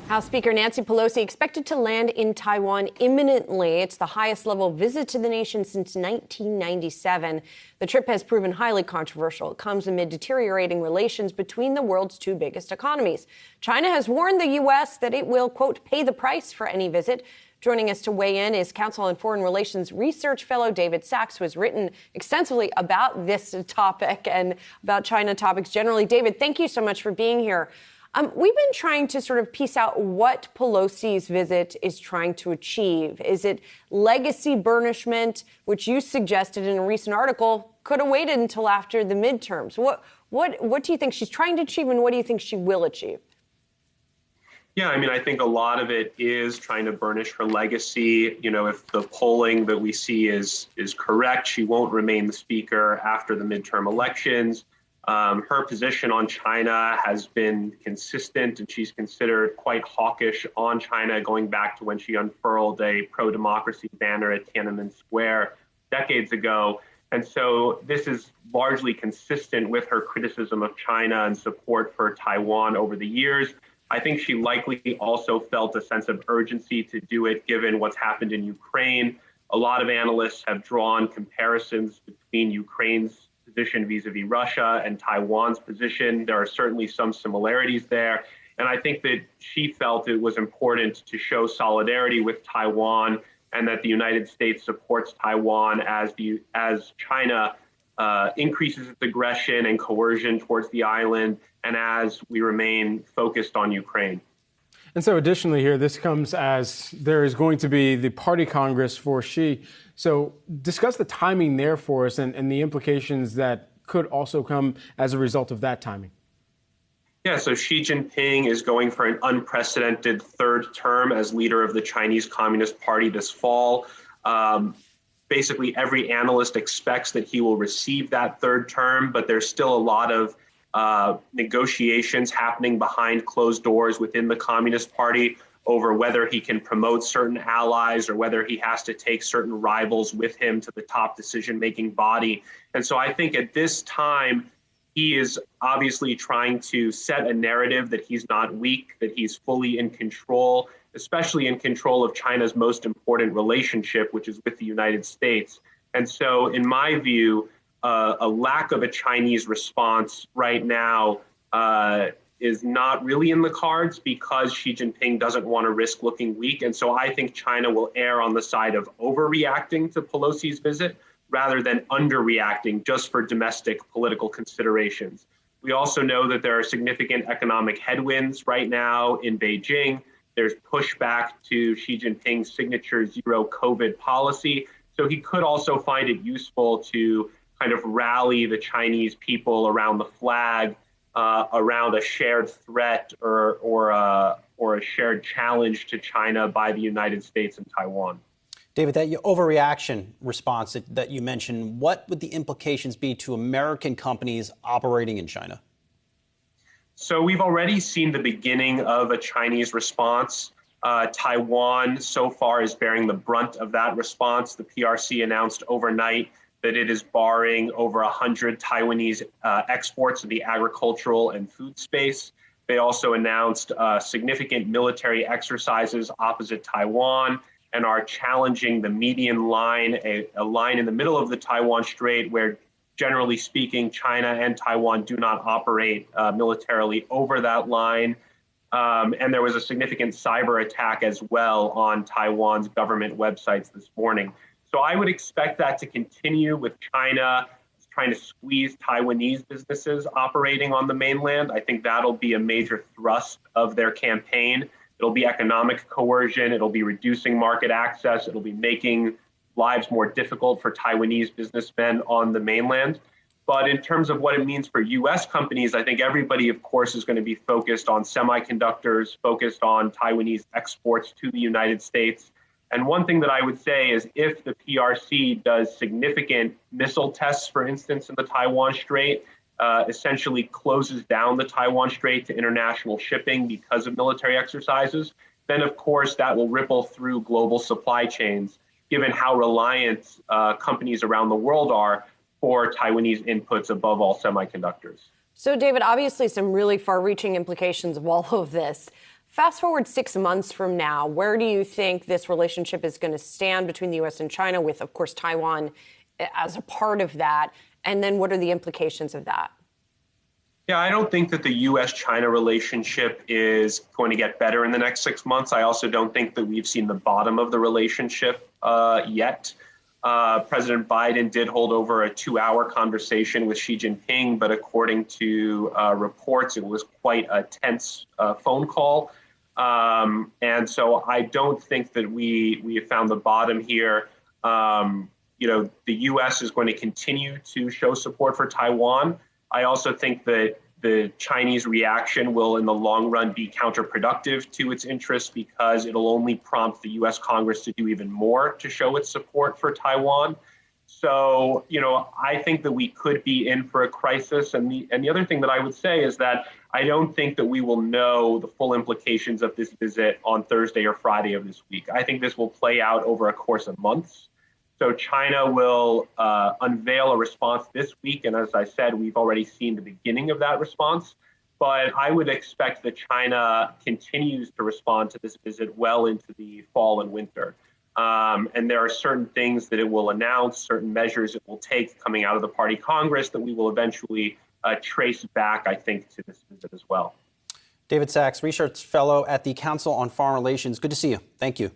House Speaker Nancy Pelosi expected to land in Taiwan imminently. It's the highest level visit to the nation since 1997. The trip has proven highly controversial. It comes amid deteriorating relations between the world's two biggest economies. China has warned the U.S. that it will, quote, pay the price for any visit. Joining us to weigh in is Council on Foreign Relations Research Fellow David Sachs, who has written extensively about this topic and about China topics generally. David, thank you so much for being here. We've been trying to sort of piece out what Pelosi's visit is trying to achieve. Is it legacy burnishment, which you suggested in a recent article could have waited until after the midterms? What do you think she's trying to achieve, and what do you think she will achieve? Yeah, I mean, I think a lot of it is trying to burnish her legacy. You know, if the polling that we see is correct, she won't remain the speaker after the midterm elections. Her position on China has been consistent, and she's considered quite hawkish on China, going back to when she unfurled a pro-democracy banner at Tiananmen Square decades ago. And so this is largely consistent with her criticism of China and support for Taiwan over the years. I think she likely also felt a sense of urgency to do it, given what's happened in Ukraine. A lot of analysts have drawn comparisons between Ukraine's position vis-a-vis Russia and Taiwan's position. There are certainly some similarities there. And I think that she felt it was important to show solidarity with Taiwan, and that the United States supports Taiwan as China increases its aggression and coercion towards the island, and as we remain focused on Ukraine. And so additionally here, this comes as there is going to be the party Congress for Xi. So discuss the timing there for us and the implications that could also come as a result of that timing. Yeah, so Xi Jinping is going for an unprecedented third term as leader of the Chinese Communist Party this fall. Basically, every analyst expects that he will receive that third term, but there's still a lot of negotiations happening behind closed doors within the Communist Party over whether he can promote certain allies or whether he has to take certain rivals with him to the top decision-making body. And so I think at this time, he is obviously trying to set a narrative that he's not weak, that he's fully in control, especially in control of China's most important relationship, which is with the United States. And so in my view, a lack of a Chinese response right now is not really in the cards, because Xi Jinping doesn't want to risk looking weak. And so I think China will err on the side of overreacting to Pelosi's visit rather than underreacting just for domestic political considerations. We also know that there are significant economic headwinds right now in Beijing. There's pushback to Xi Jinping's signature zero COVID policy. So he could also find it useful to kind of rally the Chinese people around the flag, around a shared threat or a shared challenge to China by the United States and Taiwan. David, that overreaction response that you mentioned, what would the implications be to American companies operating in China? So we've already seen the beginning of a Chinese response. Taiwan so far is bearing the brunt of that response. The PRC announced overnight that it is barring over 100 Taiwanese exports of the agricultural and food space. They also announced significant military exercises opposite Taiwan and are challenging the median line, a line in the middle of the Taiwan Strait where, generally speaking, China and Taiwan do not operate militarily over that line. And there was a significant cyber attack as well on Taiwan's government websites this morning. So I would expect that to continue, with China trying to squeeze Taiwanese businesses operating on the mainland. I think that'll be a major thrust of their campaign. It'll be economic coercion. It'll be reducing market access. It'll be making lives more difficult for Taiwanese businessmen on the mainland. But in terms of what it means for U.S. companies, I think everybody, of course, is going to be focused on semiconductors, focused on Taiwanese exports to the United States. And one thing that I would say is, if the PRC does significant missile tests, for instance, in the Taiwan Strait, essentially closes down the Taiwan Strait to international shipping because of military exercises, then of course that will ripple through global supply chains, given how reliant companies around the world are for Taiwanese inputs, above all semiconductors. So, David, obviously some really far-reaching implications of all of this. Fast forward 6 months from now, where do you think this relationship is going to stand between the U.S. and China, with, of course, Taiwan as a part of that? And then what are the implications of that? Yeah, I don't think that the U.S. China relationship is going to get better in the next 6 months. I also don't think that we've seen the bottom of the relationship yet. President Biden did hold over a 2-hour conversation with Xi Jinping, but according to reports, it was quite a tense phone call. And so I don't think that we have found the bottom here. The U.S. is going to continue to show support for Taiwan. I also think that the Chinese reaction will, in the long run, be counterproductive to its interests, because it'll only prompt the U.S. Congress to do even more to show its support for Taiwan. So, I think that we could be in for a crisis. And the other thing that I would say is that I don't think that we will know the full implications of this visit on Thursday or Friday of this week. I think this will play out over a course of months. So China will unveil a response this week. And as I said, we've already seen the beginning of that response. But I would expect that China continues to respond to this visit well into the fall and winter. And there are certain things that it will announce, certain measures it will take coming out of the Party Congress that we will eventually trace back, I think, to this visit as well. David Sachs, Research Fellow at the Council on Foreign Relations. Good to see you. Thank you.